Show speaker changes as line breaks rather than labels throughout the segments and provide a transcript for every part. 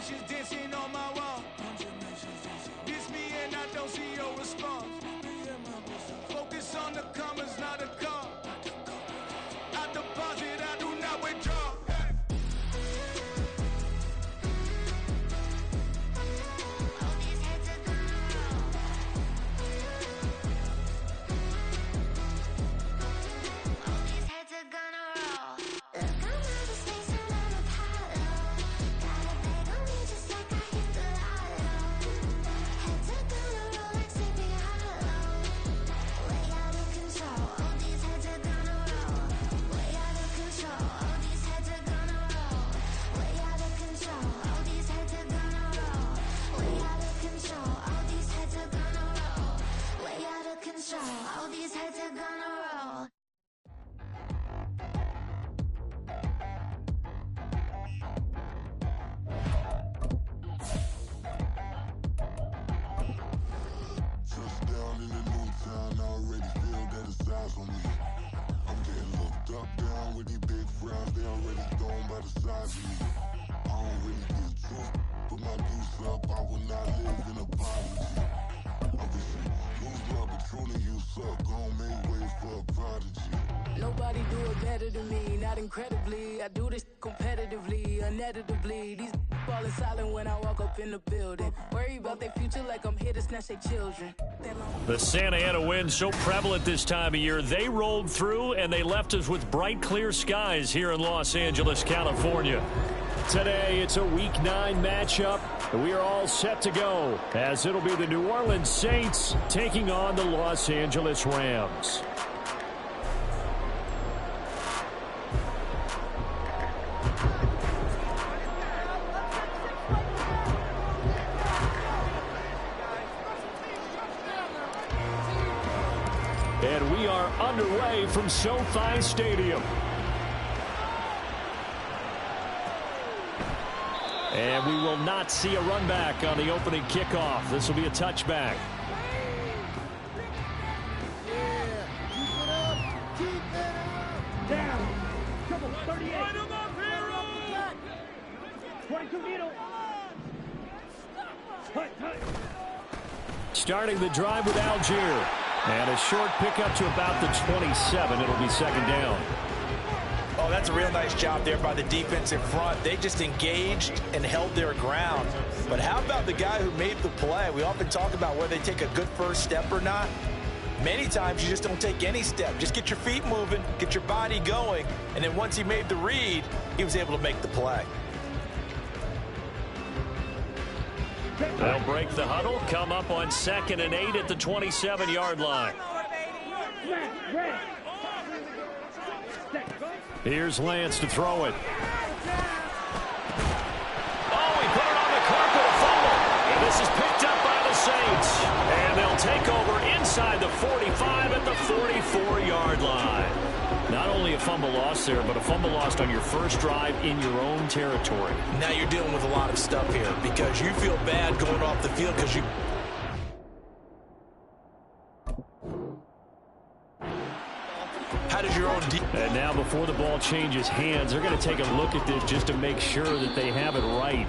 nations dancing on my wall. Diss me and I don't see your response. Focus on the commas, not the call. I deposit, I do not withdraw. All these heads are gonna roll.
Touchdown in the new town, I already feel that it's eyes on me. I'm getting looked up, down with these big frowns, they already thrown by the size of me. I don't really get truth, put my goose up, I will not live in apology.
Nobody do it better than me, not incredibly. I do this competitively, uneditably. These falling silent when I walk up in the building. Worry about their future like I'm here to snatch their children.
The Santa Ana wind so prevalent this time of year. They rolled through and they left us with bright, clear skies here in Los Angeles, California. Today, it's a Week 9 matchup. We are all set to go, as it'll be the New Orleans Saints taking on the Los Angeles Rams. And we are underway from SoFi Stadium. And we will not see a run back on the opening kickoff. This will be a touchback.
Down. Trouble, 38. 22 needle.
Starting the drive with Algier. And a short pickup to about the 27. It'll be second down.
Oh, that's a real nice job there by the defense in front. They just engaged and held their ground. But how about the guy who made the play? We often talk about whether they take a good first step or not. Many times you just don't take any step. Just get your feet moving, get your body going, and then once he made the read, he was able to make the play.
They'll break the huddle, come up on 2nd and 8 at the 27-yard line. Here's Lance to throw it. Oh, he put it on the carpet, a fumble. And this is picked up by the Saints. And they'll take over inside the 45 at the 44-yard line. Not only a fumble loss there, but a fumble lost on your first drive in your own territory.
Now you're dealing with a lot of stuff here because you feel bad going off the field because you... How does your own...
And now before the ball changes hands, they're going to take a look at this just to make sure that they have it right.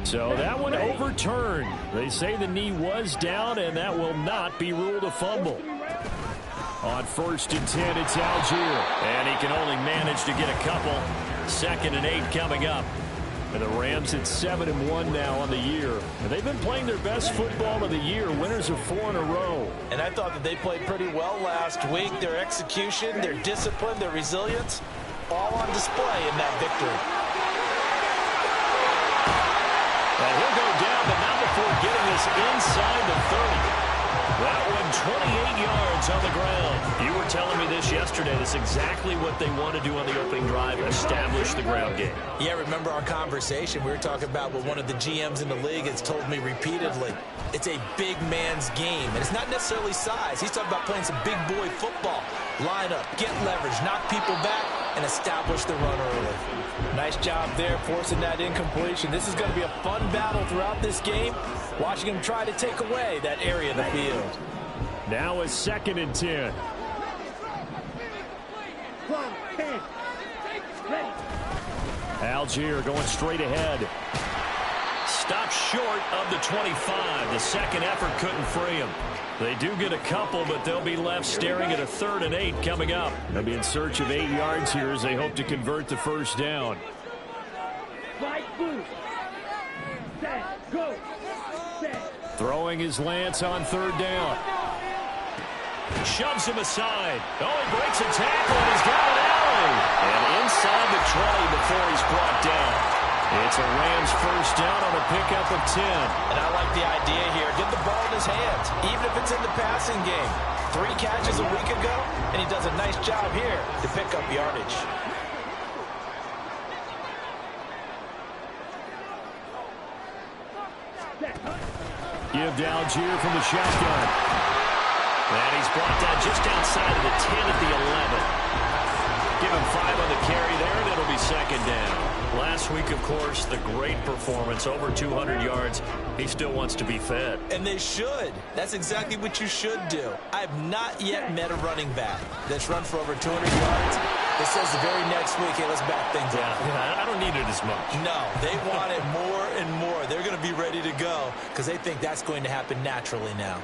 So that one overturned. They say the knee was down, and that will not be ruled a fumble. On 1st and 10, it's Algier. And he can only manage to get a couple. 2nd and 8 coming up. And the Rams at 7-1 now on the year. And they've been playing their best football of the year. Winners of 4 in a row.
And I thought that they played pretty well last week. Their execution, their discipline, their resilience, all on display in that victory.
And he'll go down, but not before getting this inside the 30. That one 28 yards on the ground. You were telling me this yesterday. That's exactly what they want to do on the opening drive, establish the ground game.
Yeah, remember our conversation. We were talking about what one of the GMs in the league has told me repeatedly. It's a big man's game, and it's not necessarily size. He's talking about playing some big boy football. Line up, get leverage, knock people back, and establish the run early. Nice job there forcing that incompletion. This is going to be a fun battle throughout this game, watching him try to take away that area of the field.
Now a 2nd and 10.
10. Ready.
Algier going straight ahead. Stopped short of the 25. The second effort couldn't free him. They do get a couple, but they'll be left staring at a 3rd and 8 coming up. They'll be in search of 8 yards here as they hope to convert the first down.
Right blue. Set. Go. Set.
Throwing his Lance on 3rd down. Shoves him aside. Oh, he breaks a tackle and he's got an alley. And inside the 20 before he's brought down. It's a Rams first down on a pickup of 10.
And I like the idea here. Get the ball in his hands, even if it's in the passing game. 3 catches a week ago, and he does a nice job here to pick up yardage.
Give to Algier from the shotgun. And he's brought down just outside of the 10 at the 11. Give him 5 on the carry there, and it'll be second down. Last week, of course, the great performance, over 200 yards. He still wants to be fed.
And they should. That's exactly what you should do. I have not yet met a running back that's run for over 200 yards that says the very next week, hey, let's back things up.
Yeah, I don't need it as much.
No, they want it more and more. They're going to be ready to go because they think that's going to happen naturally now.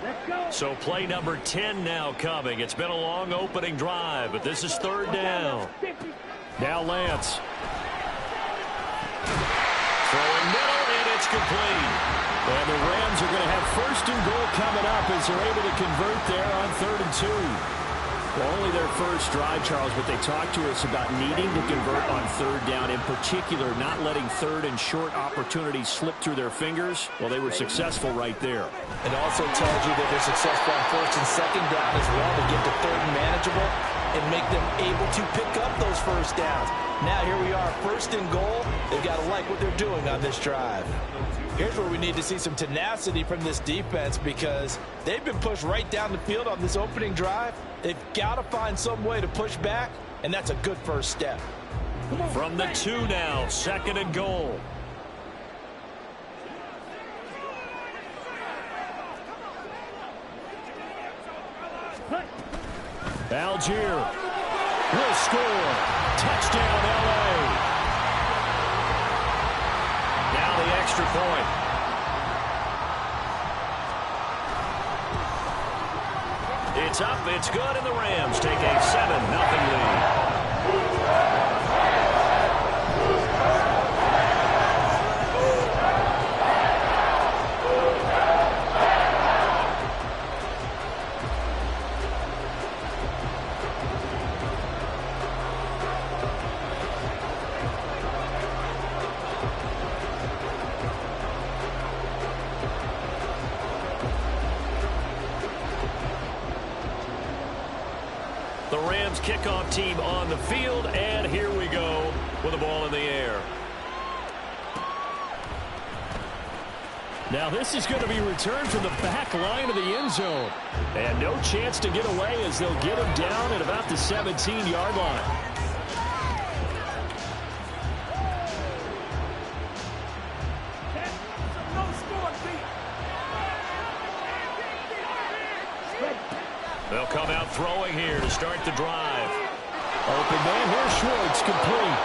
Let's go.
So play number 10 now coming. It's been a long opening drive, but this is 3rd down. Now Lance. Throwing middle, and it's complete. And the Rams are going to have 1st and goal coming up as they're able to convert there on 3rd and 2. Well, only their first drive, Charles, but they talked to us about needing to convert on 3rd down, in particular not letting 3rd and short opportunities slip through their fingers. Well, they were successful right there.
It also tells you that they're successful on 1st and 2nd down as well to get to 3rd and manageable and make them able to pick up those first downs. Now here we are, 1st and goal. They've got to like what they're doing on this drive. Here's where we need to see some tenacity from this defense because they've been pushed right down the field on this opening drive. They've got to find some way to push back, and that's a good first step.
From the 2 now, 2nd and goal. Algier will score. Touchdown, L.A. Now the extra point. It's up, it's good, and the Rams take a 7-0 lead. The Rams kickoff team on the field, and here we go with the ball in the air. Now this is going to be returned from the back line of the end zone. And no chance to get away as they'll get him down at about the 17-yard line. They'll come out throwing here to start the drive. Open man here, Schwartz, complete.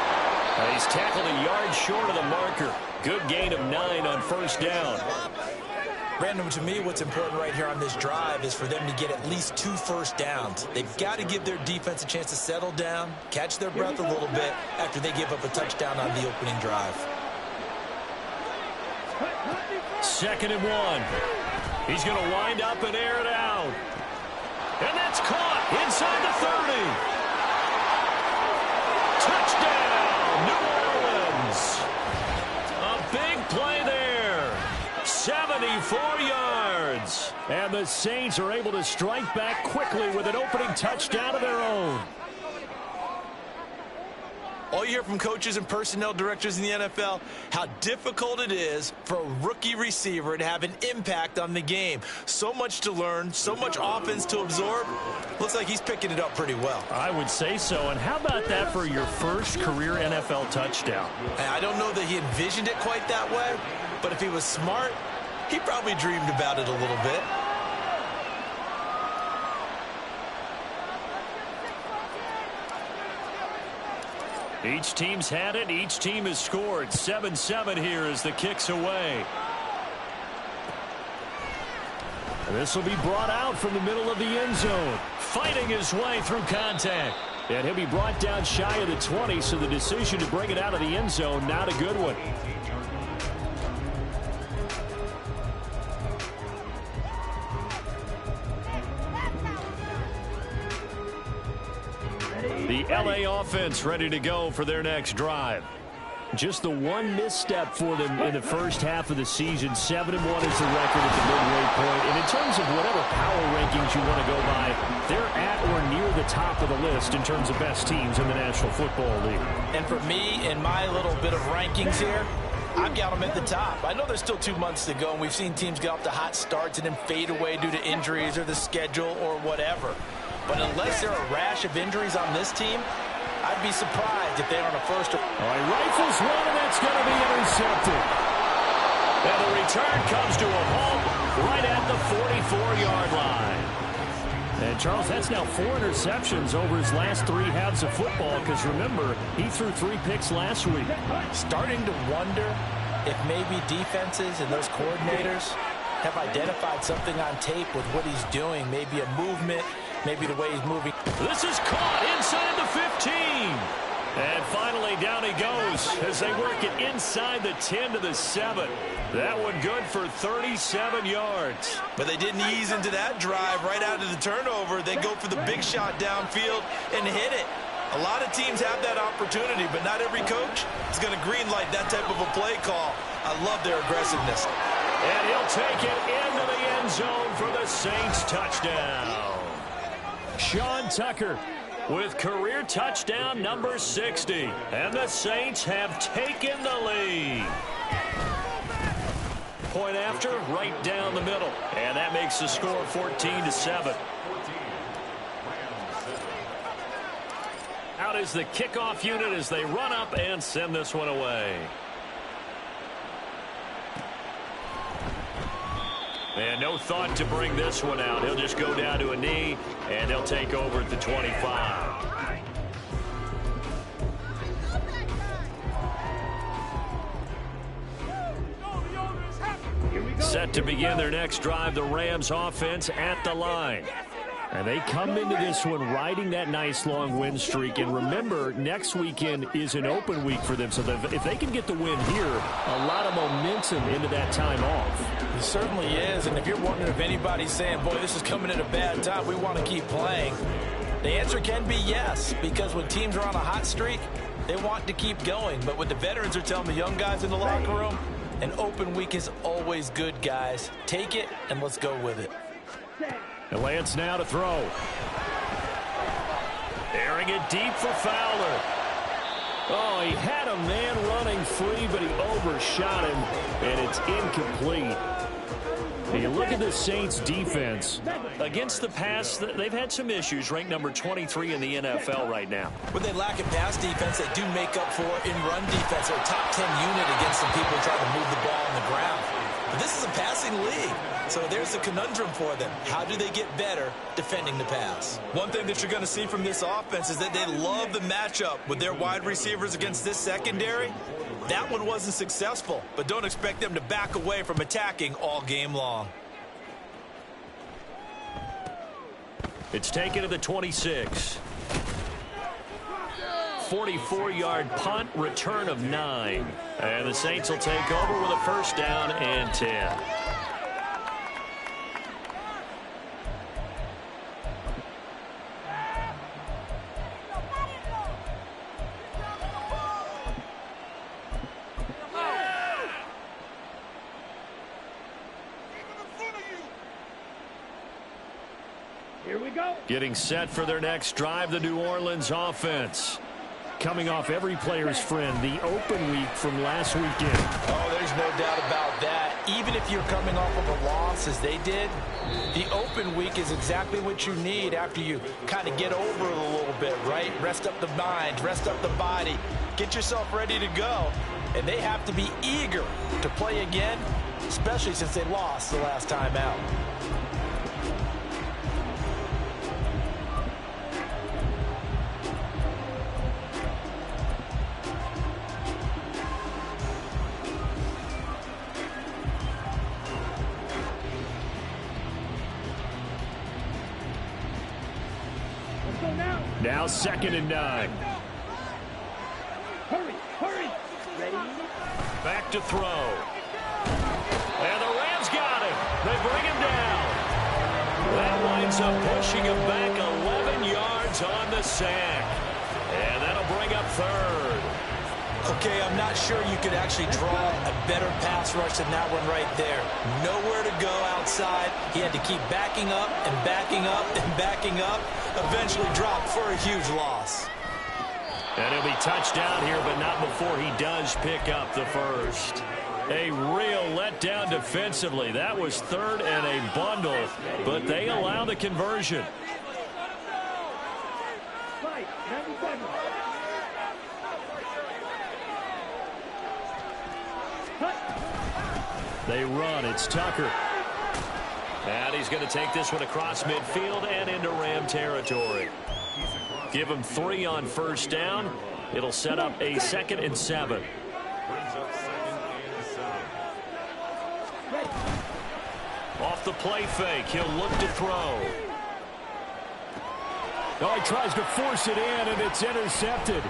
He's tackled a yard short of the marker. Good gain of 9 on 1st down.
Brandon, to me, what's important right here on this drive is for them to get at least 2 first downs. They've got to give their defense a chance to settle down, catch their breath a little bit after they give up a touchdown on the opening drive.
2nd and 1. He's going to wind up and air it out. And that's caught inside the 30. Touchdown, New Orleans. A big play there. 74 yards. And the Saints are able to strike back quickly with an opening touchdown of their own.
All you hear from coaches and personnel directors in the NFL, how difficult it is for a rookie receiver to have an impact on the game. So much to learn, so much offense to absorb. Looks like he's picking it up pretty well.
I would say so. And how about that for your first career NFL touchdown?
I don't know that he envisioned it quite that way, but if he was smart, he probably dreamed about it a little bit.
Each team's had it. Each team has scored. 7-7 here as the kick's away. And this will be brought out from the middle of the end zone. Fighting his way through contact. And he'll be brought down shy of the 20, so the decision to bring it out of the end zone, not a good one. The LA offense ready to go for their next drive. Just the one misstep for them in the first half of the season. 7-1 is the record at the midway point. And in terms of whatever power rankings you want to go by, they're at or near the top of the list in terms of best teams in the National Football League.
And for me, in my little bit of rankings here, I've got them at the top. I know there's still 2 months to go, and we've seen teams get off to hot starts and then fade away due to injuries or the schedule or whatever. But unless there are a rash of injuries on this team, I'd be surprised if they aren't a first.
All right, rifles one, and that's going to be intercepted. And the return comes to a halt right at the 44-yard line. And, Charles, that's now 4 interceptions over his last 3 halves of football, because, remember, he threw 3 picks last week.
Starting to wonder if maybe defenses and those coordinators have identified something on tape with what he's doing, maybe a movement, maybe the way he's moving.
This is caught inside the 15. And finally down he goes as they work it inside the 10 to the 7. That one good for 37 yards.
But they didn't ease into that drive right out of the turnover. They go for the big shot downfield and hit it. A lot of teams have that opportunity, but not every coach is going to greenlight that type of a play call. I love their aggressiveness.
And he'll take it into the end zone for the Saints touchdown. Sean Tucker with career touchdown number 60. And the Saints have taken the lead. Point after, right down the middle. And that makes the score 14-7. Out is the kickoff unit as they run up and send this one away. And no thought to bring this one out. He'll just go down to a knee, and they'll take over at the 25. Set to begin their next drive, the Rams offense at the line. And they come into this one riding that nice long win streak. And remember, next weekend is an open week for them. So if they can get the win here, a lot of momentum into that time off.
It certainly is. And if you're wondering if anybody's saying, boy, this is coming at a bad time, we want to keep playing, the answer can be yes. Because when teams are on a hot streak, they want to keep going. But what the veterans are telling the young guys in the locker room, an open week is always good, guys. Take it, and let's go with it.
And Lance now to throw. Airing it deep for Fowler. Oh, he had a man running free, but he overshot him, and it's incomplete. And you look at the Saints defense. Against the pass, they've had some issues, ranked number 23 in the NFL right now.
When they lack in pass defense, they do make up for it in run defense. They're a top 10 unit against some people who try to move the ball on the ground. But this is a passing league, so there's a conundrum for them. How do they get better defending the pass? One thing that you're going to see from this offense is that they love the matchup with their wide receivers against this secondary. That one wasn't successful, but don't expect them to back away from attacking all game long.
It's taken to the 26. 44-yard punt, return of 9. And the Saints will take over with a first down and 10.
Here we go.
Getting set for their next drive, the New Orleans offense. Coming off every player's friend, the open week from last weekend.
Oh, there's no doubt about that. Even if you're coming off of a loss as they did, the open week is exactly what you need after you kind of get over it a little bit, right? Rest up the mind, rest up the body, get yourself ready to go. And they have to be eager to play again, especially since they lost the last time out.
go now.
Now 2nd and 9.
Hurry, hurry. Ready?
Back to throw. And the Rams got him. They bring him down. That winds up pushing him back 11 yards on the sack. And that'll bring up 3rd.
Okay, I'm not sure you could actually draw a better pass rush than that one right there. Nowhere to go outside. He had to keep backing up and backing up and backing up. Eventually dropped for a huge loss.
And he'll be touched down here, but not before he does pick up the first. A real letdown defensively. That was 3rd and a bundle, but they allow the conversion.
Right, 97.
They run. It's Tucker. And he's going to take this one across midfield and into Ram territory. Give him 3 on 1st down. It'll set up a 2nd and 7. Off the play fake. He'll look to throw. Oh, he tries to force it in, and it's intercepted.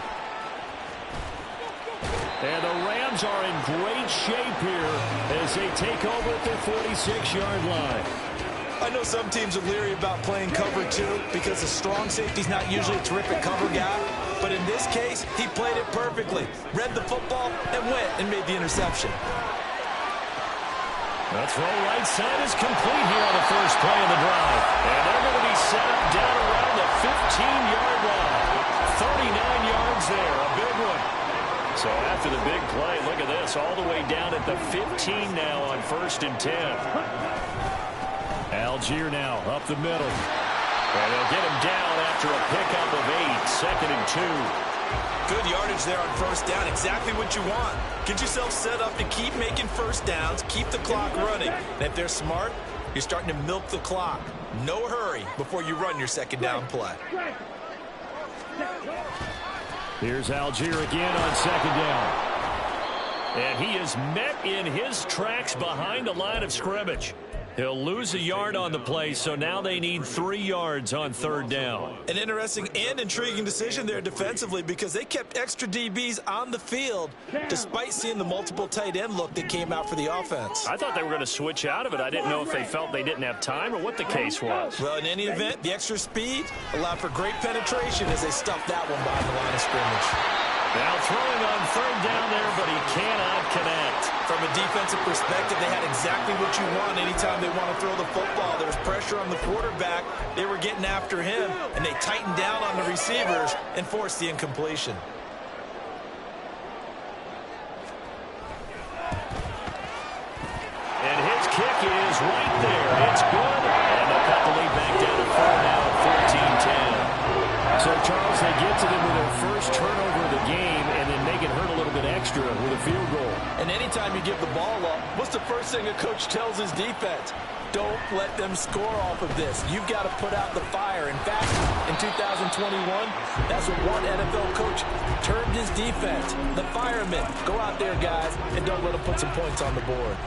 And the Rams are in great shape here as they take over at their 46-yard line.
I know some teams are leery about playing cover 2 because a strong safety's not usually a terrific cover guy. But in this case, he played it perfectly. Read the football and went and made the interception.
The throw right side is complete here on the first play of the drive. And they're going to be set up down around the 15-yard line. 39 yards there, a big one. So after the big play, look at this, all the way down at the 15 now on 1st and 10. Algier now up the middle. And they'll get him down after a pickup of 8, 2nd and 2.
Good yardage there on 1st down, exactly what you want. Get yourself set up to keep making 1st downs, keep the clock running. And if they're smart, you're starting to milk the clock. No hurry before you run your 2nd down play.
Here's Algier again on 2nd down. And he is met in his tracks behind the line of scrimmage. He'll lose a yard on the play, so now they need 3 yards on 3rd down.
An interesting and intriguing decision there defensively because they kept extra DBs on the field despite seeing the multiple tight end look that came out for the offense.
I thought they were going to switch out of it. I didn't know if they felt they didn't have time or what the case was.
Well, in any event, the extra speed allowed for great penetration as they stuffed that one behind the line of scrimmage.
Now throwing on 3rd down there, but he cannot connect.
From a defensive perspective, they had exactly what you want anytime they want to throw the football. There was pressure on the quarterback. They were getting after him, and they tightened down on the receivers and forced the incompletion.
And his kick is right there. It's good. And they'll cut the lead back down to 4 now at 14-10. So, Charles, they get to them with their first turnover of the game and then make it hurt a little bit extra with a field goal.
And anytime you give the ball up, what's the first thing a coach tells his defense? Don't let them score off of this. You've got to put out the fire. In fact, in 2021, that's what one NFL coach termed his defense. The firemen. Go out there, guys, and don't let them put some points on the board.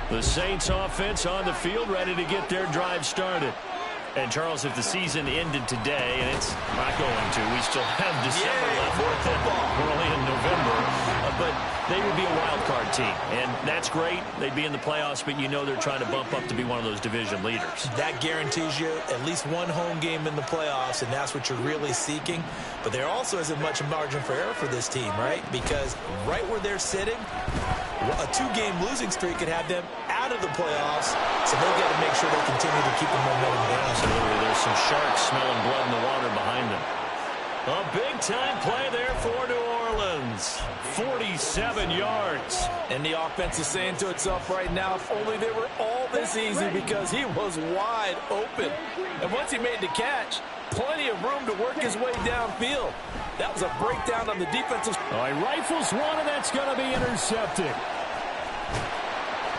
The Saints offense on the field, ready to get their drive started. And, Charles, if the season ended today, and it's not going to, we still have December left, early in November, but they would be a wild card team. And that's great. They'd be in the playoffs, but you know they're trying to bump up to be one of those division leaders.
That guarantees you at least one home game in the playoffs, and that's what you're really seeking. But there also isn't much margin for error for this team, right? Because right where they're sitting, a 2-game losing streak could have them out of the playoffs, so they've got to make sure they continue to keep the momentum down.
Absolutely. There's some sharks smelling blood in the water behind them. A big-time play there for New Orleans. 47 yards.
And the offense is saying to itself right now, if only they were all this easy, because he was wide open. And once he made the catch, plenty of room to work his way downfield. That was a breakdown on the defensive.
All right, rifles one, and that's going to be intercepted.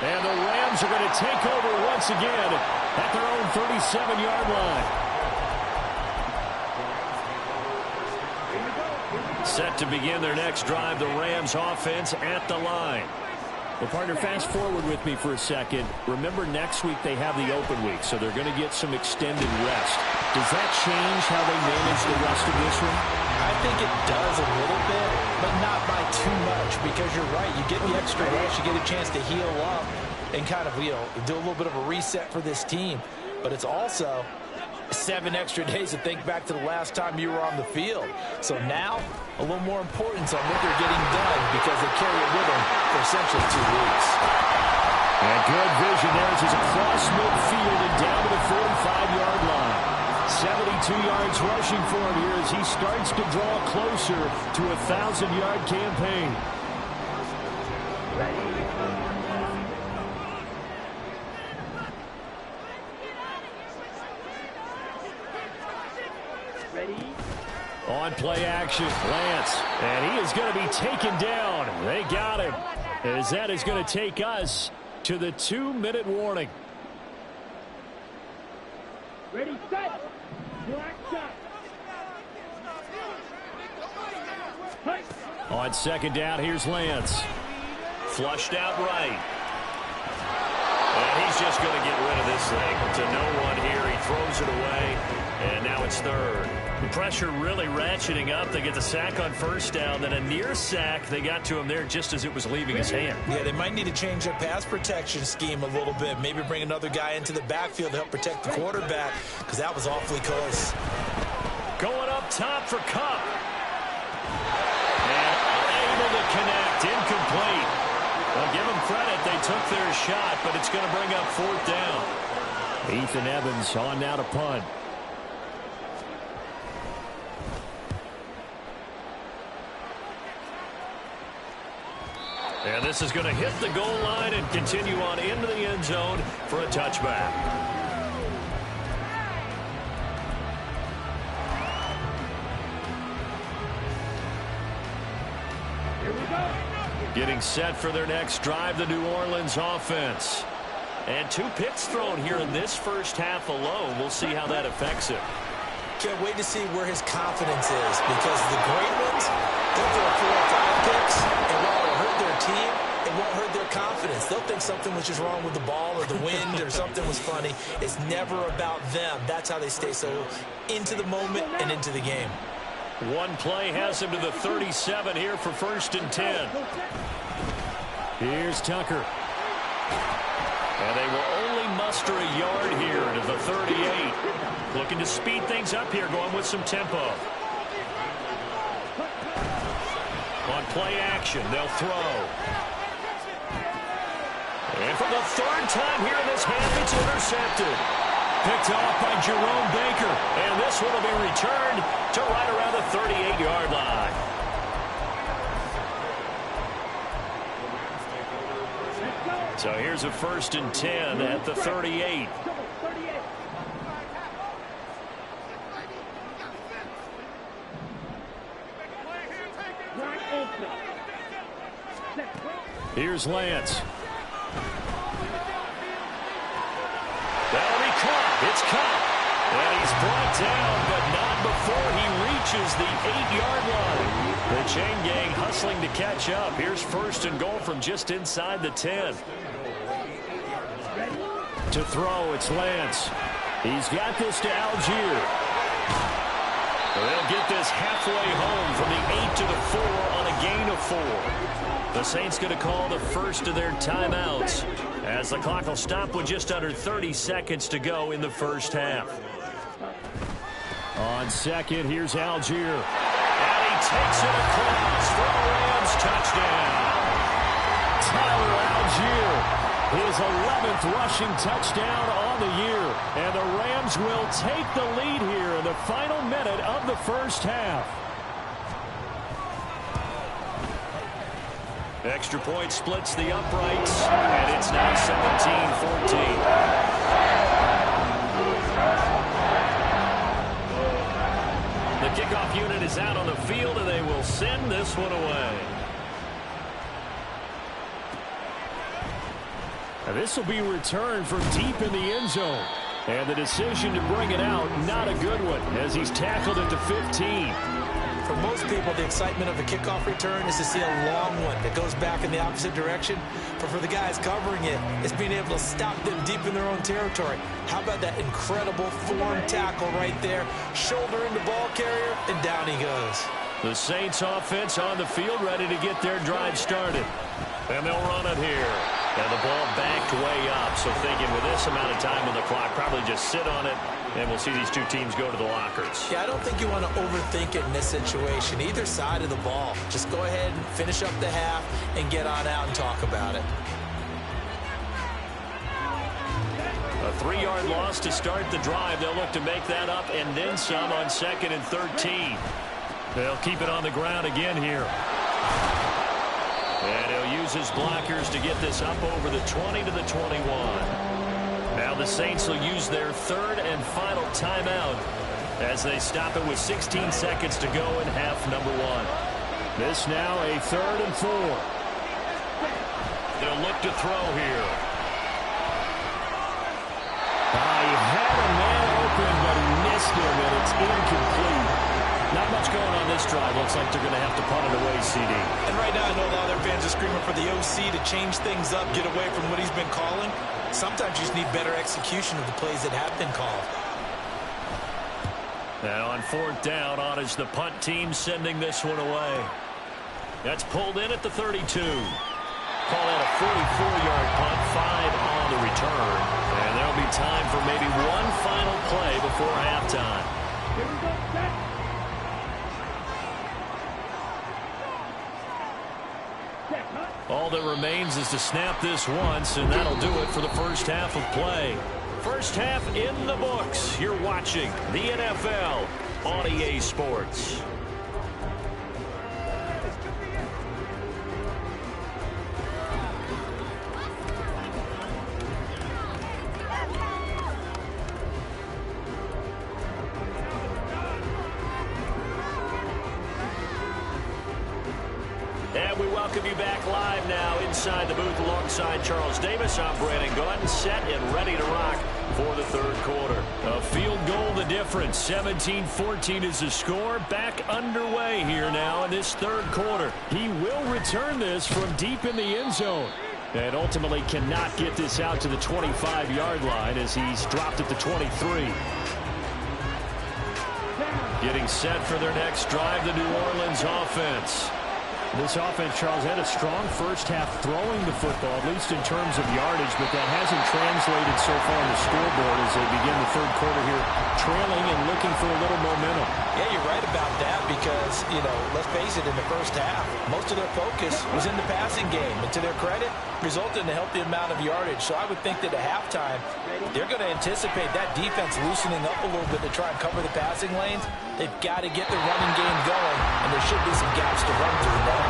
And the Rams are going to take over once again at their own 37-yard line. Set to begin their next drive, the Rams offense at the line. Well, partner, fast forward with me for a second. Remember, next week they have the open week, so they're going to get some extended rest. Does that change how they manage the rest of this one?
I think it does a little bit, but not by too much, because you're right. You get the extra rest, you get a chance to heal up and kind of, do a little bit of a reset for this team. But it's also 7 extra days to think back to the last time you were on the field. So now, a little more importance on what they're getting done because they carry it with them for essentially 2 weeks.
And good vision there as he's across midfield and down to the 45-yard line. 72 yards rushing for him here as he starts to draw closer to a 1,000-yard campaign. On play action, Lance, and he is going to be taken down. They got him, as that is going to take us to the 2-minute warning.
Ready, set. Black shot.
On second down, here's Lance. Flushed out right. And he's just going to get rid of this thing to no one here. He throws it away, and now it's third. The pressure really ratcheting up. They get the sack on first down, then a near sack. They got to him there just as it was leaving his hand.
Yeah, they might need to change their pass protection scheme a little bit. Maybe bring another guy into the backfield to help protect the quarterback, because that was awfully close.
Going up top for Kupp. And unable to connect. Incomplete. Well, give them credit. They took their shot, but it's going to bring up 4th down. Ethan Evans on now to punt. And this is going to hit the goal line and continue on into the end zone for a touchback.
Here we go.
Getting set for their next drive, the New Orleans offense. And 2 picks thrown here in this first half alone. We'll see how that affects it.
Can't wait to see where his confidence is, because the great ones, they'll throw 4 or 5 picks, and while it'll hurt their team, it won't hurt their confidence. They'll think something was just wrong with the ball or the wind or something was funny. It's never about them. That's how they stay so into the moment and into the game.
One play has him to the 37 here for 1st and 10. Here's Tucker. And they will only muster a yard here to the 38. Looking to speed things up here, going with some tempo. On play action, they'll throw. And for the 3rd time here in this half, it's intercepted. Picked off by Jerome Baker. And this one will be returned to right around the 38-yard line. So here's a 1st and 10 at the 38. Here's Lance. That'll be Kupp. It's Kupp. And he's brought down, but not before he reaches the 8-yard line. The chain gang hustling to catch up. Here's 1st and goal from just inside the 10. To throw, it's Lance. He's got this to Algier. They'll get this halfway home from the 8 to the 4 on a gain of 4. The Saints going to call the first of their timeouts as the clock will stop with just under 30 seconds to go in the first half. On second, here's Algier. And he takes it across for the Rams touchdown. Tyler Algier, his 11th rushing touchdown on the year. And the Rams will take the lead here in the final minute of the first half. Extra point splits the uprights, and it's now 17-14. The kickoff unit is out on the field, and they will send this one away. And this will be returned from deep in the end zone. And the decision to bring it out, not a good one, as he's tackled at the 15.
For most people, the excitement of a kickoff return is to see a long one that goes back in the opposite direction. But for the guys covering it, it's being able to stop them deep in their own territory. How about that incredible form tackle right there? Shoulder in the ball carrier, and down he goes.
The Saints offense on the field, ready to get their drive started. And they'll run it here. And the ball backed way up. So thinking with this amount of time on the clock, probably just sit on it, and we'll see these two teams go to the lockers.
Yeah, I don't think you want to overthink it in this situation. Either side of the ball. Just go ahead and finish up the half and get on out and talk about it.
A 3-yard loss to start the drive. They'll look to make that up and then some on 2nd and 13. They'll keep it on the ground again here. And he'll use his blockers to get this up over the 20 to the 21. Now the Saints will use their 3rd and final timeout as they stop it with 16 seconds to go in half number 1. This now a 3rd and 4. They'll look to throw here. He had a man open, but he missed him, and it's incomplete. Not much going on this drive. Looks like they're going to have to punt it away, CD.
And right now I know a lot of their fans are screaming for the OC to change things up, get away from what he's been calling. Sometimes you just need better execution of the plays that have been called.
Now on 4th down, on is the punt team sending this one away. That's pulled in at the 32. Call that a 44-yard punt, 5 on the return. And there'll be time for maybe one final play before halftime.
Here we go, set.
All that remains is to snap this once, and that'll do it for the first half of play. First half in the books. You're watching the NFL on EA Sports. And we welcome you back live now inside the booth alongside Charles Davis. I'm Brandon Gaudin, set and ready to rock for the 3rd quarter. A field goal the difference. 17-14 is the score. Back underway here now in this 3rd quarter. He will return this from deep in the end zone. And ultimately cannot get this out to the 25-yard line as he's dropped at the 23. Getting set for their next drive, the New Orleans offense. This offense, Charles, had a strong first half throwing the football, at least in terms of yardage, but that hasn't translated so far on the scoreboard as they begin the 3rd quarter here, trailing and looking for a little momentum.
Yeah, you're right about that because, let's face it, in the first half, most of their focus was in the passing game. And to their credit, resulted in a healthy amount of yardage. So I would think that at halftime, they're going to anticipate that defense loosening up a little bit to try and cover the passing lanes. They've got to get the running game going, and there should be some gaps to run through now.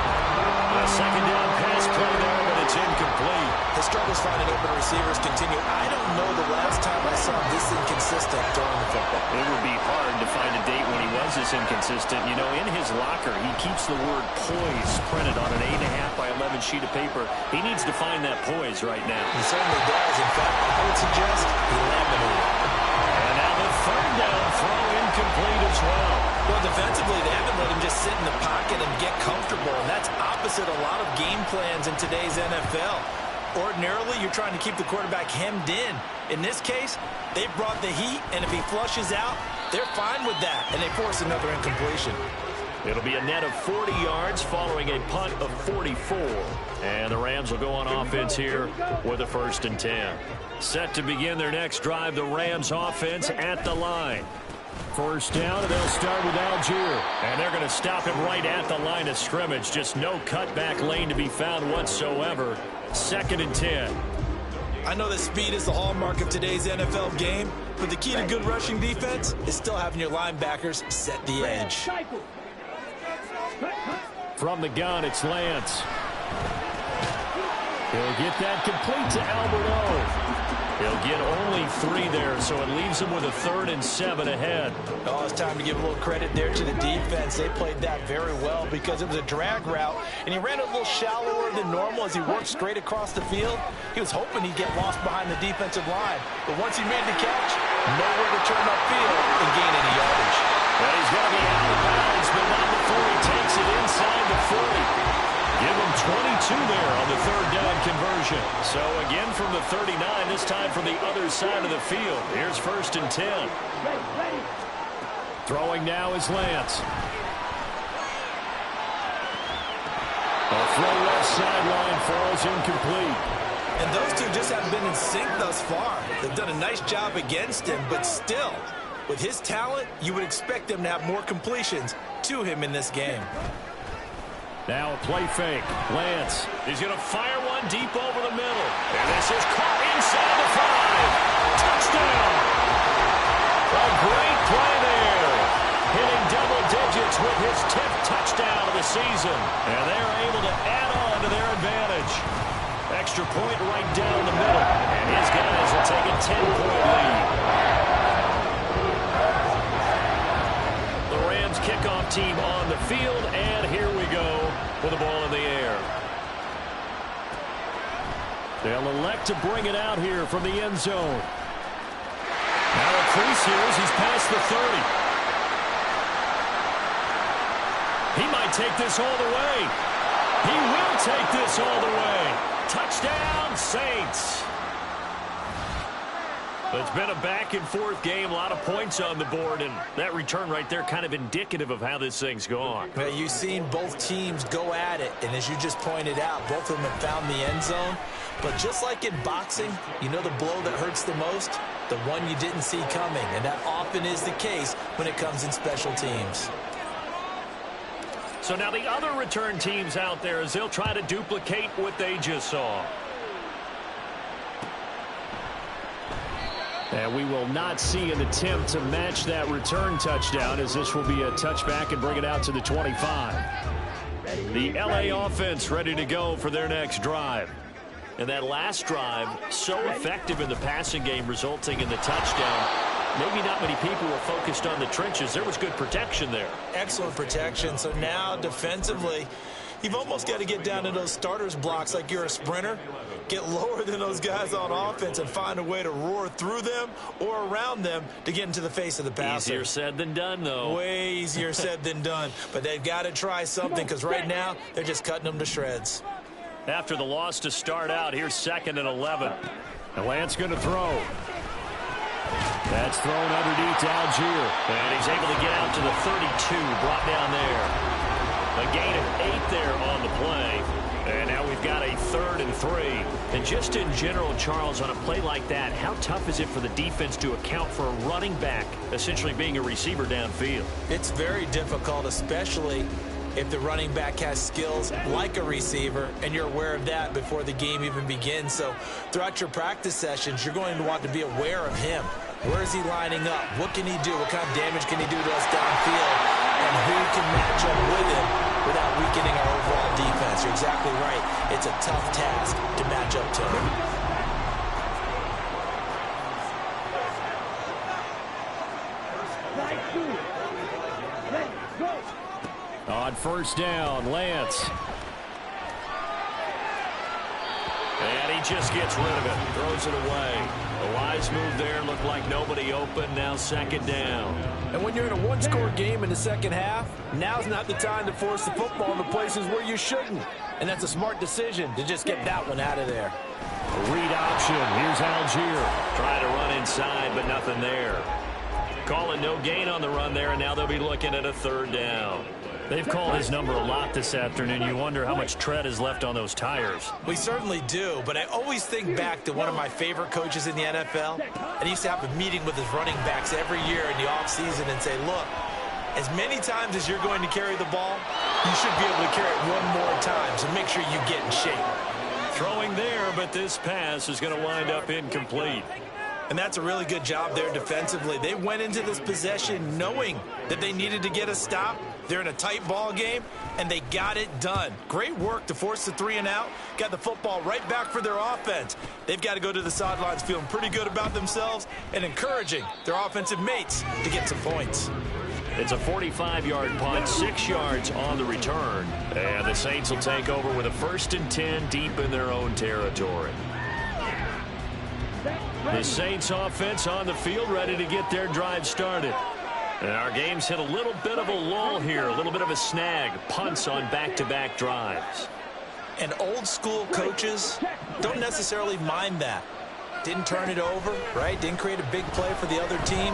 A 2nd down pass play there, but it's incomplete.
The struggles finding open receivers continue. I don't know the last time I saw this inconsistent during the football.
It would be hard to find a date when he was this inconsistent. In his locker, he keeps the word poise printed on an 8.5 by 11 sheet of paper. He needs to find that poise right now.
He certainly does. In fact, I would suggest he laminated it.
And now the 3rd down throw incomplete as well.
Well, defensively, they haven't let him just sit in the pocket and get comfortable, and that's opposite a lot of game plans in today's NFL. Ordinarily, you're trying to keep the quarterback hemmed in. In this case, they brought the heat, and if he flushes out, they're fine with that, and they force another incompletion.
It'll be a net of 40 yards following a punt of 44. And the Rams will go on offense here with a 1st and 10. Set to begin their next drive, the Rams offense at the line. First down, and they'll start with Algier. And they're going to stop him right at the line of scrimmage. Just no cutback lane to be found whatsoever. 2nd and 10.
I know that speed is the hallmark of today's NFL game, but the key to good rushing defense is still having your linebackers set the edge.
From the gun, it's Lance. He'll get that complete to Alberto. He'll get only 3 there, so it leaves him with a 3rd and 7 ahead.
Oh, it's time to give a little credit there to the defense. They played that very well because it was a drag route, and he ran a little shallower than normal as he worked straight across the field. He was hoping he'd get lost behind the defensive line, but once he made the catch, nowhere to turn upfield and gain any yardage.
And he's going to be out of bounds, but not before he takes it inside the 40. Give him 22 there on the third down conversion. So again from the 39, this time from the other side of the field. Here's 1st and 10. Throwing now is Lance. A throw left sideline falls incomplete.
And those two just haven't been in sync thus far. They've done a nice job against him, but still, with his talent, you would expect them to have more completions to him in this game.
Now a play fake. Lance is going to fire one deep over the middle. And this is caught inside the 5. Touchdown! A great play there. Hitting double digits with his 10th touchdown of the season. And they're able to add on to their advantage. Extra point right down the middle. And his guys will take a 10-point lead. The Rams kickoff team on the field. And here we go with the ball in the air. They'll elect to bring it out here from the end zone. Now a crease here as he's past the 30. He might take this all the way. He will take this all the way. Touchdown, Saints. It's been a back-and-forth game, a lot of points on the board, and that return right there kind of indicative of how this thing's gone.
Well, you've seen both teams go at it, and as you just pointed out, both of them have found the end zone. But just like in boxing, you know the blow that hurts the most? The one you didn't see coming, and that often is the case when it comes in special teams.
So now the other return teams out there as they'll try to duplicate what they just saw. And we will not see an attempt to match that return touchdown as this will be a touchback and bring it out to the 25. The LA offense ready to go for their next drive. And that last drive, so effective in the passing game, resulting in the touchdown. Maybe not many people were focused on the trenches. There was good protection there.
Excellent protection. So now defensively, you've almost got to get down to those starters blocks like you're a sprinter. Get lower than those guys on offense and find a way to roar through them or around them to get into the face of the passer.
Easier said than done, though.
Way easier said than done. But they've got to try something because right now they're just cutting them to shreds.
After the loss to start out, here's 2nd and 11. And Lance going to throw. That's thrown underneath to Algier. And he's able to get out to the 32, brought down there. A gain of 8 there on the play. And now we've got a 3rd and 3. And just in general, Charles, on a play like that, how tough is it for the defense to account for a running back essentially being a receiver downfield?
It's very difficult, especially if the running back has skills like a receiver, and you're aware of that before the game even begins. So throughout your practice sessions, you're going to want to be aware of him. Where is he lining up? What can he do? What kind of damage can he do to us downfield? And who can match up with him without weakening our overall defense? You're exactly right. It's a tough task to match up to him.
On 1st down, Lance. And he just gets rid of it. Throws it away. A wise move there. Looked like nobody open. Now 2nd down.
And when you're in a one-score game in the second half, now's not the time to force the football in the places where you shouldn't. And that's a smart decision to just get that one out of there.
A read option. Here's Algier. Try to run inside, but nothing there. Calling no gain on the run there, and now they'll be looking at a 3rd down. They've called his number a lot this afternoon. You wonder how much tread is left on those tires.
We certainly do, but I always think back to one of my favorite coaches in the NFL. And he used to have a meeting with his running backs every year in the offseason and say, look, as many times as you're going to carry the ball, you should be able to carry it one more time, so make sure you get in shape.
Throwing there, but this pass is going to wind up incomplete.
And that's a really good job there defensively. They went into this possession knowing that they needed to get a stop. They're in a tight ball game, and they got it done. Great work to force the 3 and out. Got the football right back for their offense. They've got to go to the sidelines feeling pretty good about themselves and encouraging their offensive mates to get some points.
It's a 45-yard punt, 6 yards on the return. And the Saints will take over with a 1st and 10 deep in their own territory. The Saints offense on the field ready to get their drive started. And our game's hit a little bit of a lull here, a little bit of a snag. Punts on back-to-back drives.
And old-school coaches don't necessarily mind that. Didn't turn it over, right? Didn't create a big play for the other team.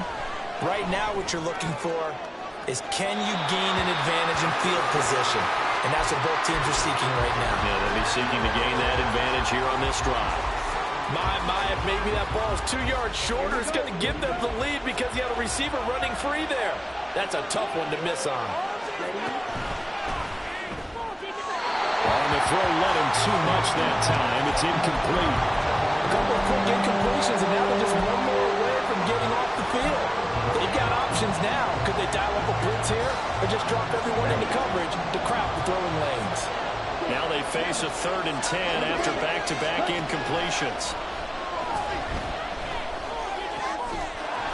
Right now what you're looking for is can you gain an advantage in field position? And that's what both teams are seeking right now.
Yeah, they'll be seeking to gain that advantage here on this drive.
My, if maybe that ball is 2 yards shorter, it's going to give them the lead because you had a receiver running free there. That's a tough one to miss on.
On the throw, let him too much that time. It's incomplete.
A couple of quick incompletions, and now they're just one more away from getting off the field. They've got options now. Could they dial up a blitz here or just drop everyone into coverage to crowd the throwing lanes?
Now they face a 3rd and 10 after back-to-back incompletions.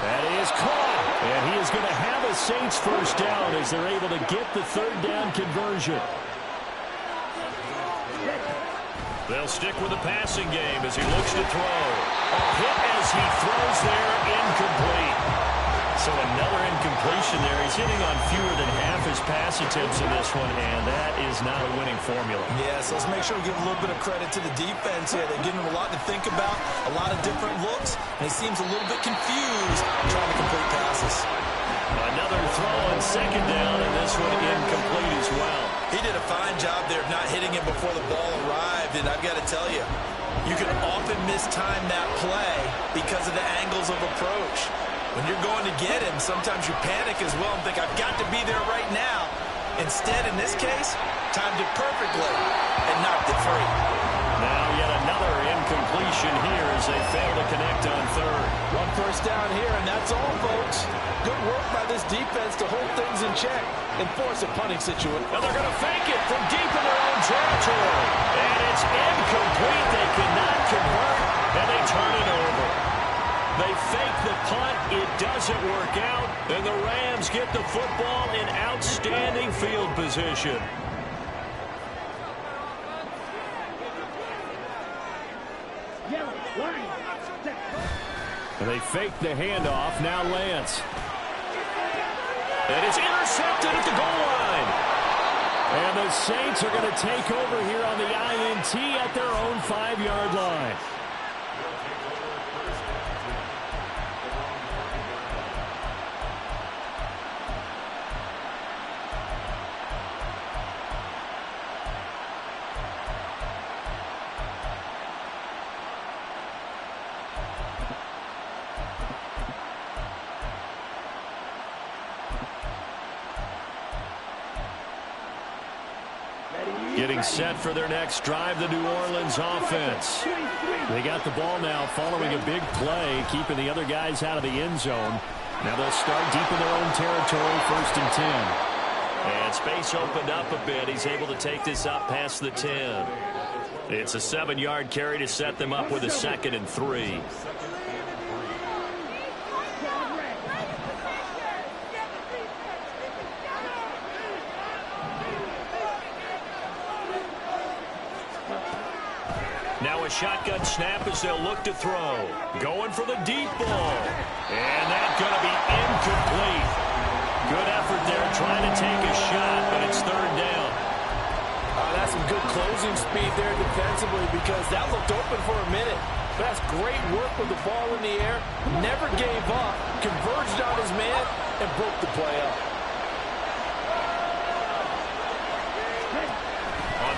That is caught. And he is going to have a Saints first down as they're able to get the 3rd down conversion. They'll stick with the passing game as he looks to throw. A hit as he throws there, incomplete. So another incompletion there. He's hitting on fewer than half his pass attempts in this one, and that is not a winning formula.
Yeah, so let's make sure we give a little bit of credit to the defense here. They're giving him a lot to think about, a lot of different looks, and he seems a little bit confused trying to complete passes.
Another throw on 2nd down, and this one incomplete as well.
He did a fine job there of not hitting him before the ball arrived, and I've got to tell you, you can often mistime that play because of the angles of approach. When you're going to get him, sometimes you panic as well and think, I've got to be there right now. Instead, in this case, timed it perfectly and knocked it free.
Now yet another incompletion here as they fail to connect on 3rd.
One first down here, and that's all, folks. Good work by this defense to hold things in check and force a punting situation.
And they're going to fake it from deep in their own territory. And it's incomplete. They cannot convert, and they turn it over. They fake the punt. It doesn't work out. And the Rams get the football in outstanding field position. And they fake the handoff. Now Lance. And it's intercepted at the goal line. And the Saints are going to take over here on the INT at their own 5-yard line. Getting set for their next drive, the New Orleans offense. They got the ball now following a big play, keeping the other guys out of the end zone. Now they'll start deep in their own territory, 1st and 10. And space opened up a bit. He's able to take this up past the 10. It's a 7-yard carry to set them up with a 2nd and 3. Now a shotgun snap as they'll look to throw. Going for the deep ball. And that's going to be incomplete. Good effort there trying to take a shot, but it's 3rd down.
That's some good closing speed there defensively because that looked open for a minute. But that's great work with the ball in the air. Never gave up. Converged on his man and broke the play up.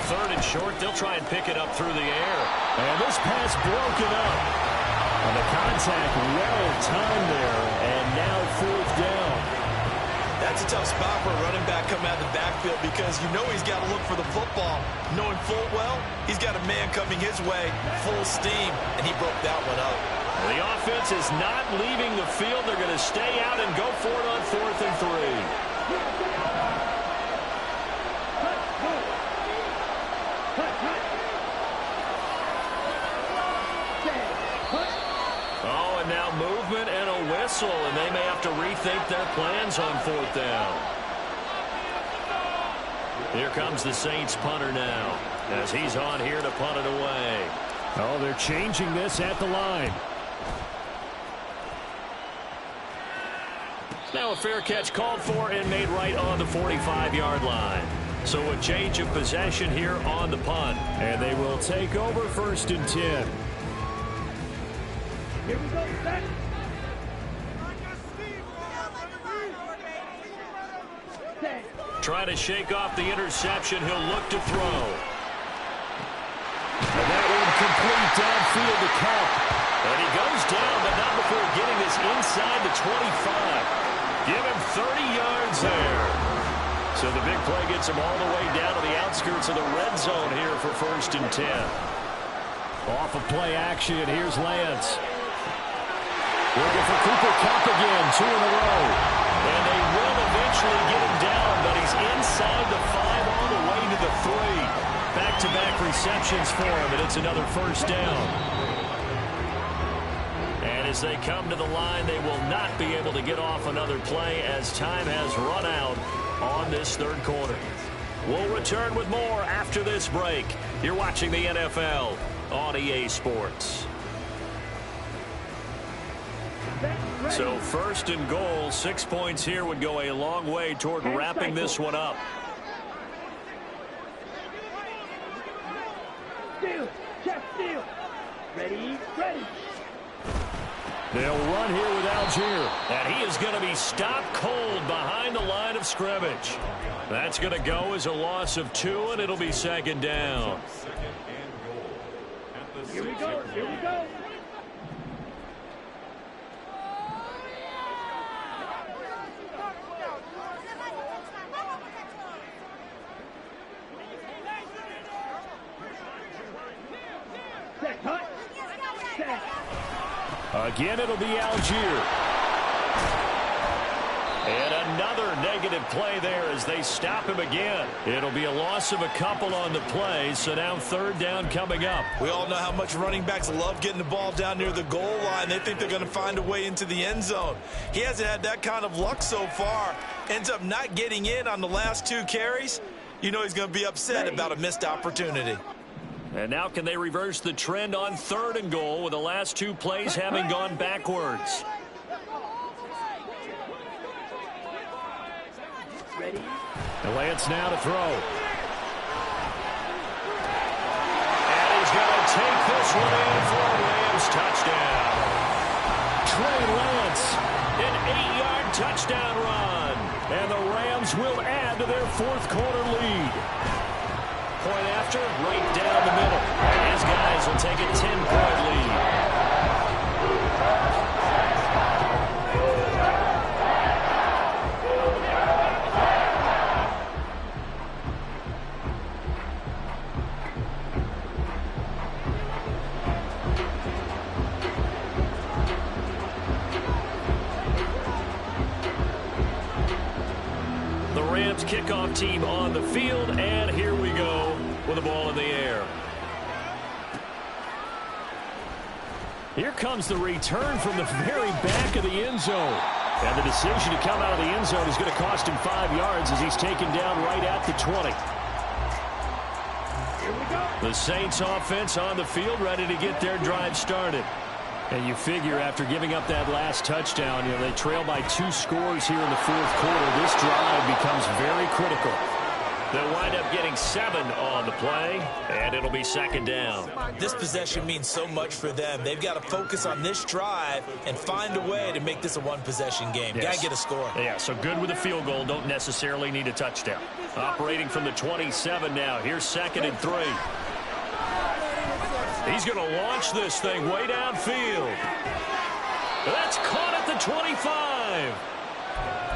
3rd and short, they'll try and pick it up through the air. And this pass broken up. And the contact well timed there, and now 4th down.
That's a tough spot for a running back coming out of the backfield because you know he's got to look for the football. Knowing full well, he's got a man coming his way, full steam, and he broke that one up.
The offense is not leaving the field. They're going to stay out and go for it on 4th and 3. Movement and a whistle, and they may have to rethink their plans on 4th down. Here comes the Saints punter now as he's on here to punt it away. Oh, they're changing this at the line. Now a fair catch called for and made right on the 45-yard line. So a change of possession here on the punt. And they will take over 1st and 10.
Here we go, set.
Trying to shake off the interception. He'll look to throw. And that one complete downfield to Kupp. And he goes down, but not before getting this inside the 25. Give him 30 yards there. So the big play gets him all the way down to the outskirts of the red zone here for 1st and 10. Off of play action, here's Lance. Looking for Cooper Kupp again, 2 in a row. And they will eventually get him down, but he's inside the 5 all the way to the 3. Back-to-back receptions for him, and it's another 1st down. And as they come to the line, they will not be able to get off another play as time has run out on this 3rd quarter. We'll return with more after this break. You're watching the NFL on EA Sports. So 1st and goal, 6 points here would go a long way toward wrapping this one up.
Steal, check, steal. Ready, ready.
They'll run here with Algier. And he is going to be stopped cold behind the line of scrimmage. That's going to go as a loss of 2, and it'll be 2nd down.
Here we go, here we go.
Again, it'll be Algier. And another negative play there as they stop him again. It'll be a loss of a couple on the play, so now 3rd down coming up.
We all know how much running backs love getting the ball down near the goal line. They think they're going to find a way into the end zone. He hasn't had that kind of luck so far. Ends up not getting in on the last 2 carries. You know he's going to be upset about a missed opportunity.
And now can they reverse the trend on 3rd and goal with the last 2 plays having gone backwards?
Ready.
And Lance now to throw. And he's going to take this one in for a Rams touchdown. Trey Lance, an 8-yard touchdown run. And the Rams will add to their 4th quarter lead. Point after, right down the middle. And his guys will take a 10-point lead. The Rams kickoff team on the field, and here we go with the ball in the air. Here comes the return from the very back of the end zone. And the decision to come out of the end zone is going to cost him 5 yards as he's taken down right at the 20.
Here we go.
The Saints offense on the field ready to get their drive started. And you figure after giving up that last touchdown, you know, they trail by 2 scores here in the 4th quarter. This drive becomes very critical. They'll wind up getting 7 on the play, and it'll be 2nd down.
This possession means so much for them. They've got to focus on this drive and find a way to make this a one-possession game.
Yes.
Got to get a score.
Yeah, so good with a field goal. Don't necessarily need a touchdown. Operating from the 27 now. Here's 2nd and 3. He's going to launch this thing way downfield. That's caught at the 25.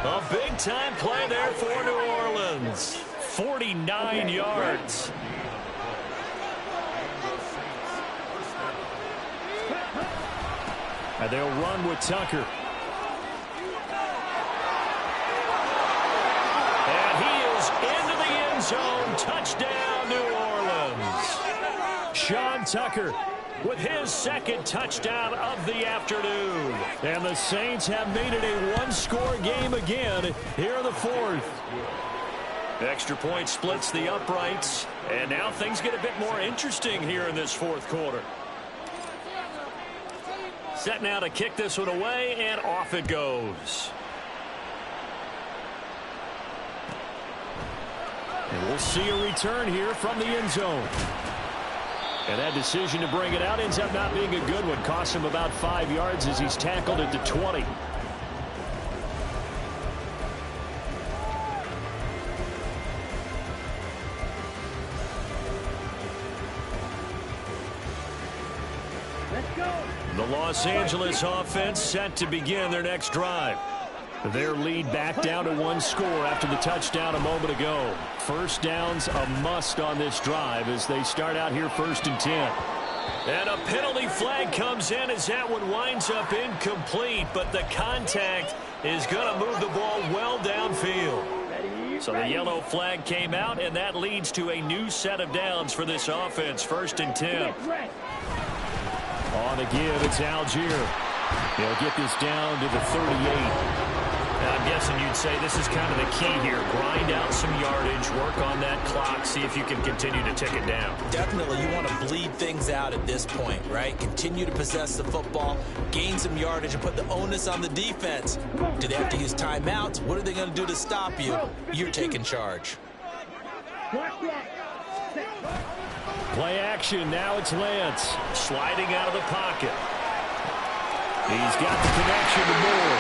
A big-time play there for New Orleans. 49 yards. And they'll run with Tucker. And he is into the end zone. Touchdown, New Orleans. Sean Tucker with his 2nd touchdown of the afternoon. And the Saints have made it a 1-score game again here in the 4th. Extra point splits the uprights. And now things get a bit more interesting here in this 4th quarter. Set now to kick this one away, and off it goes. We'll see a return here from the end zone. And that decision to bring it out ends up not being a good one. Costs him about 5 yards as he's tackled at the 20. The Los Angeles offense set to begin their next drive. Their lead back down to 1 score after the touchdown a moment ago. First down's a must on this drive as they start out here 1st and 10. And a penalty flag comes in as that one winds up incomplete, but the contact is going to move the ball well downfield. So the yellow flag came out, and that leads to a new set of downs for this offense. 1st and 10. On the give, it's Algier. He'll get this down to the 38. Now, I'm guessing you'd say this is kind of the key here. Grind out some yardage, work on that clock, see if you can continue to tick it down.
Definitely, you want to bleed things out at this point, right? Continue to possess the football, gain some yardage, and put the onus on the defense. Do they have to use timeouts? What are they going to do to stop you? You're taking charge.
Play action. Now it's Lance. Sliding out of the pocket. He's got the connection to Moore.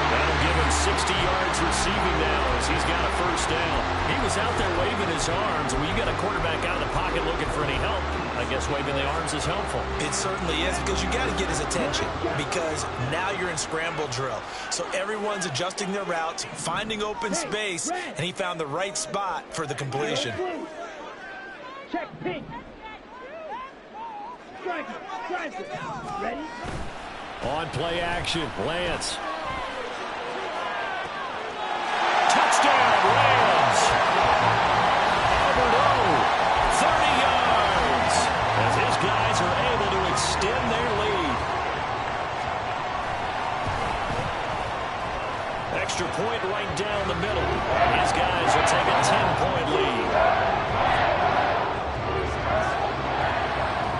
That'll give him 60 yards receiving now as he's got a first down. He was out there waving his arms. When you got a quarterback out of the pocket looking for any help, I guess waving the arms is helpful.
It certainly is, because you got to get his attention, because now you're in scramble drill. So everyone's adjusting their routes, finding open space, and he found the right spot for the completion.
Check pink. Strike it. Ready?
On play action, Lance. Touchdown, Rams. Alberto, 30 yards. As his guys are able to extend their lead. Extra point right down the middle. His guys will take a 10-point lead.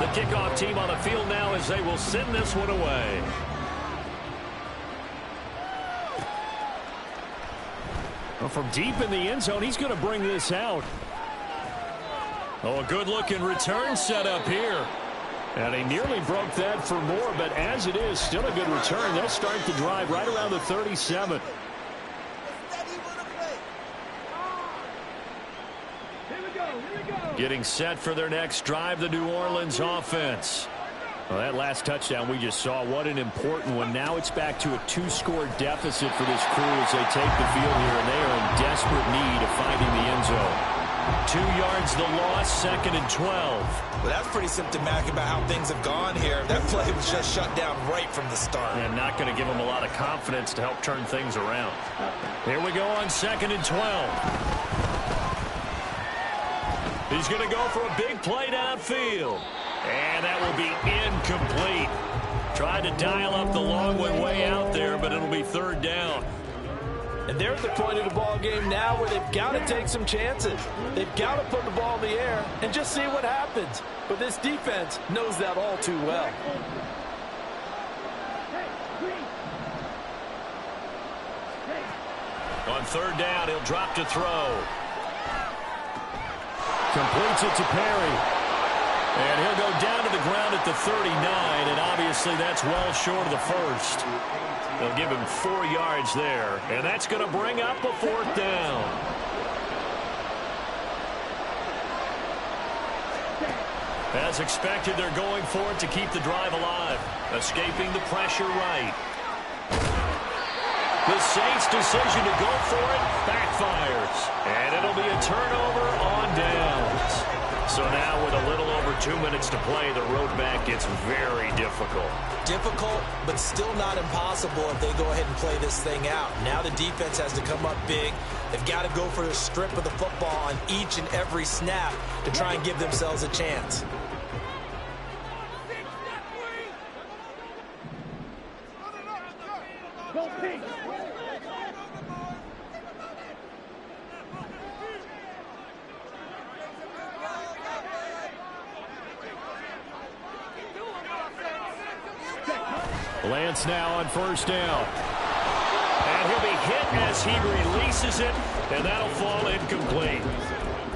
The kickoff team on the field now as they will send this one away. Well, from deep in the end zone, he's going to bring this out. Oh, a good-looking return set up here. And he nearly broke that for more, but as it is, still a good return. They'll start the drive right around the 37. Getting set for their next drive, the New Orleans offense. Well, that last touchdown we just saw, what an important one. Now it's back to a 2-score deficit for this crew as they take the field here, and they are in desperate need of finding the end zone. 2 yards the loss, 2nd and 12.
Well, that's pretty symptomatic about how things have gone here. That play was just shut down right from the start.
And not going to give them a lot of confidence to help turn things around. Here we go on 2nd and 12. He's going to go for a big play downfield. And that will be incomplete. Tried to dial up the long one way out there, but it'll be 3rd down.
And they're at the point of the ball game now where they've got to take some chances. They've got to put the ball in the air and just see what happens. But this defense knows that all too well.
On 3rd down, he'll drop to throw. Completes it to Perry. And he'll go down to the ground at the 39, and obviously that's well short of the first. They'll give him 4 yards there, and that's going to bring up a 4th down. As expected, they're going for it to keep the drive alive. Escaping the pressure right. The Saints' decision to go for it backfires, and it'll be a turnover on downs. So now with a little over 2 minutes to play, the road back gets very difficult.
Difficult, but still not impossible if they go ahead and play this thing out. Now the defense has to come up big. They've got to go for the strip of the football on each and every snap to try and give themselves a chance.
Lance now on 1st down. And he'll be hit as he releases it, and that'll fall incomplete.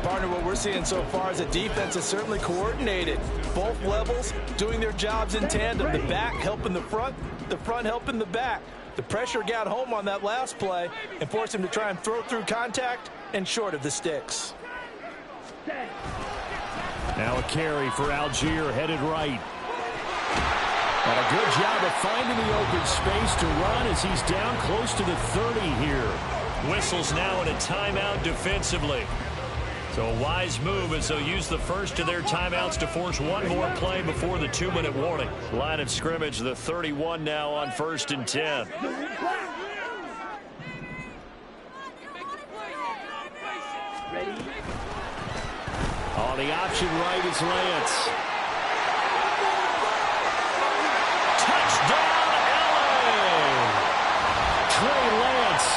Partner, what we're seeing so far is a defense is certainly coordinated. Both levels doing their jobs in tandem. The back helping the front helping the back. The pressure got home on that last play and forced him to try and throw through contact and short of the sticks.
Now a carry for Algier, headed right. And a good job of finding the open space to run as he's down close to the 30 here. Whistles now in a timeout defensively. So a wise move as they'll use the first of their timeouts to force one more play before the 2-minute warning. Line of scrimmage, the 31 now on 1st and 10. On the option right is Lance. Touchdown, LA! Trey Lance,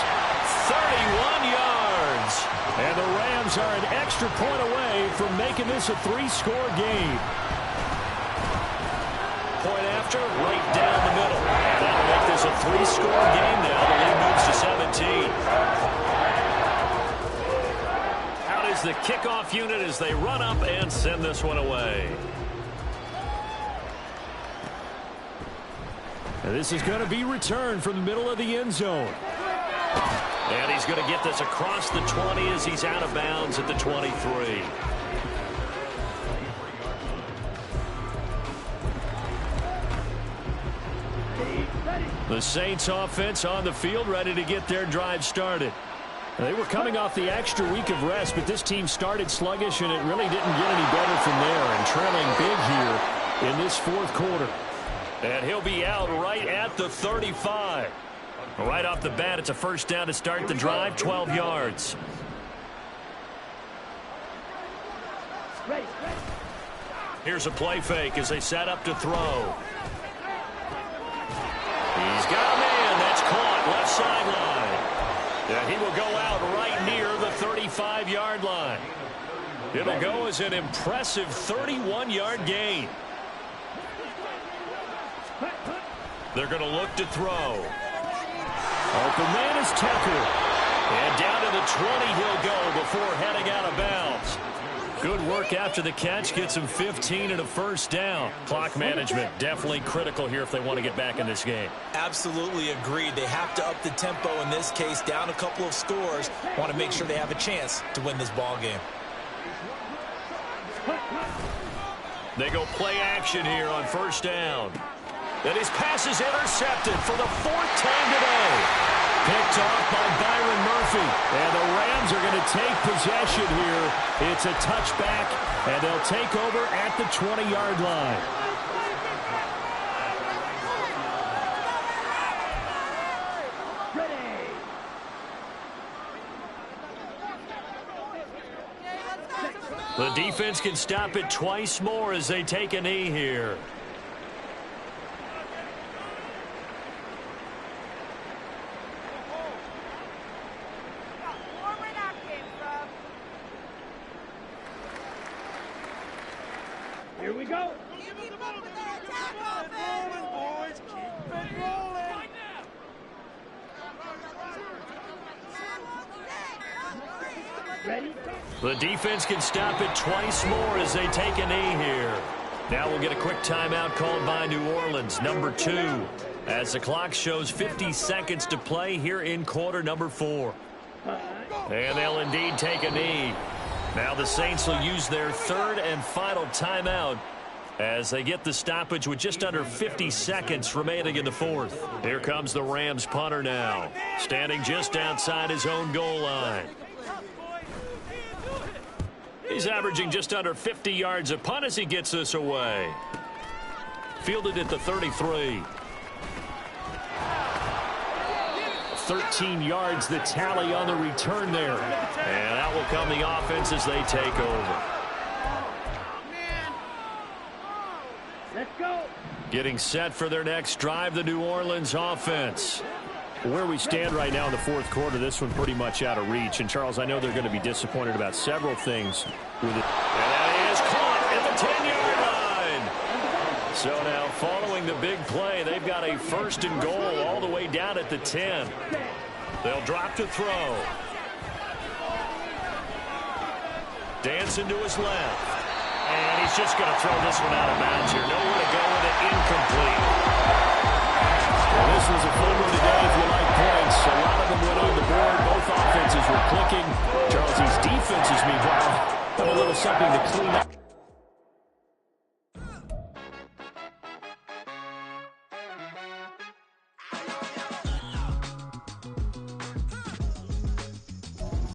31 yards. And the Rams are an extra point away from making this a 3-score game. Point after, right down the middle. That'll make this a 3-score game now. The lead moves to 17. Out is the kickoff unit as they run up and send this one away. And this is going to be returned from the middle of the end zone. And he's going to get this across the 20 as he's out of bounds at the 23. The Saints offense on the field, ready to get their drive started. They were coming off the extra week of rest, but this team started sluggish, and it really didn't get any better from there, and trailing big here in this fourth quarter. And he'll be out right at the 35. Right off the bat, it's a first down to start the drive, 12 yards. Here's a play fake as they set up to throw. He's got a man. That's caught left sideline. And he will go out right near the 35-yard line. It'll go as an impressive 31-yard gain. They're going to look to throw. Open man is Tucker. And down to the 20 he'll go before heading out of bounds. Good work after the catch. Gets him 15 and a first down. Clock management definitely critical here if they want to get back in this game.
Absolutely agreed. They have to up the tempo in this case. Down a couple of scores. Want to make sure they have a chance to win this ball game.
They go play action here on first down. And his pass is intercepted for the 4th time today. Picked off by Byron Murphy. And the Rams are going to take possession here. It's a touchback, and they'll take over at the 20-yard line. The defense can stop it twice more as they take a knee here.
Here we go. Ready?
The defense can stop it twice more as they take a knee here. Now we'll get a quick timeout called by New Orleans, number 2, as the clock shows 50 seconds to play here in quarter number 4. And they'll indeed take a knee. Now the Saints will use their 3rd and final timeout as they get the stoppage with just under 50 seconds remaining in the 4th. Here comes the Rams punter now, standing just outside his own goal line. He's averaging just under 50 yards a punt as he gets this away. Fielded at the 33. 13 yards the tally on the return there. And out will come the offense as they take over.
Let's go.
Getting set for their next drive, the New Orleans offense. Where we stand right now in the 4th quarter, this one pretty much out of reach. And, Charles, I know they're going to be disappointed about several things with it. And that is caught at the 10-yard line. So now following the big play, they've got a 1st and goal all the way down at the 10. They'll drop to throw. Dancing to his left. And he's just going to throw this one out of bounds here. Nowhere to go with it. Incomplete. Well, this was a fun one today if you like points. A lot of them went on the board. Both offenses were clicking. Charles, these defenses, meanwhile, have a little something to clean up.